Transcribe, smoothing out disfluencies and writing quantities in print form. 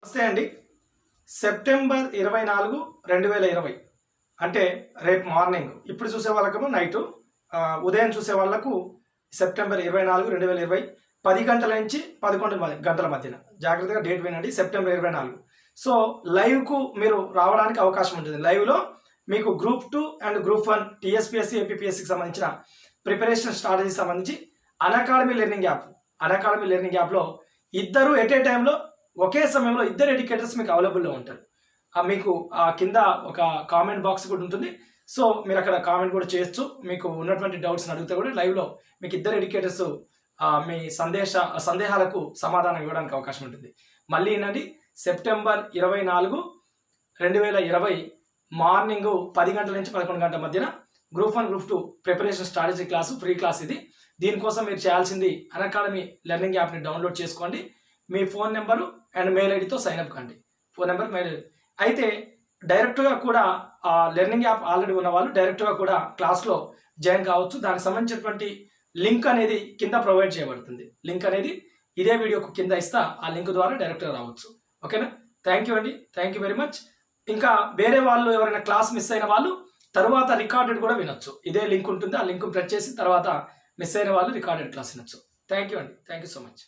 నమస్తే అండి. సెప్టెంబర్ 24, 2020 అంటే రేపు మార్నింగ్. ఇప్పుడు చూసే వాళ్ళకేమో నైటు, ఉదయం చూసే వాళ్ళకు సెప్టెంబర్ 24, 2020 10 గంటల నుంచి 11 గంటల మధ్యన. జాగ్రత్తగా డేట్ వినండి, సెప్టెంబర్ 24. సో లైవ్కు మీరు రావడానికి అవకాశం ఉంటుంది. లైవ్లో మీకు గ్రూప్ 2 అండ్ గ్రూప్ 1 టీఎస్పీఎస్సీ ఏపీపీఎస్సీకి సంబంధించిన ప్రిపరేషన్ స్ట్రాటజీ సంబంధించి అన్అకాడమీ లెర్నింగ్ యాప్లో ఇద్దరు ఎట్ ఏ టైంలో ఒకే సమయంలో ఇద్దరు ఎడ్యుకేటర్స్ మీకు అవైలబుల్లో ఉంటారు. మీకు కింద ఒక కామెంట్ బాక్స్ కూడా ఉంటుంది. సో మీరు అక్కడ కామెంట్ కూడా చేయొచ్చు. మీకు ఉన్నటువంటి డౌట్స్ని అడిగితే కూడా లైవ్లో మీకు ఇద్దరు ఎడ్యుకేటర్స్ మీ సందేహాలకు సమాధానం ఇవ్వడానికి అవకాశం ఉంటుంది. మళ్ళీ ఏంటంటే సెప్టెంబర్ 24, 2020 మార్నింగ్ 10 గంటల నుంచి 11 గంటల మధ్యన group 1, group 2 preparation strategy class, free class ఇది. దీనికోసం మీరు చేయాల్సింది అన్అకాడమీ లెర్నింగ్ యాప్ని డౌన్లోడ్ చేసుకోండి. మీ ఫోన్ నెంబరు అండ్ మెయిల్ ఐడితో సైన్అప్ కండి. Phone number, mail ID. అయితే డైరెక్ట్గా కూడా ఆ లెర్నింగ్ యాప్ ఆల్రెడీ ఉన్న వాళ్ళు డైరెక్ట్గా కూడా క్లాస్లో జాయిన్ కావచ్చు. దానికి సంబంధించినటువంటి లింక్ అనేది కింద ప్రొవైడ్ చేయబడుతుంది. లింక్ అనేది ఇదే వీడియోకు కింద ఇస్తా, ఆ లింక్ ద్వారా డైరెక్ట్గా రావచ్చు. ఓకేనా? థ్యాంక్ యూ అండి, థ్యాంక్ యూ వెరీ మచ్. ఇంకా వేరే వాళ్ళు ఎవరైనా క్లాస్ మిస్ అయిన వాళ్ళు తర్వాత రికార్డెడ్ కూడా వినొచ్చు. ఇదే లింక్ ఉంటుంది, ఆ లింక్ ప్రెస్ చేసి తర్వాత మిస్ అయిన వాళ్ళు రికార్డెడ్ క్లాస్ వినొచ్చు. థ్యాంక్ యూ అండి, థ్యాంక్ యూ సో మచ్.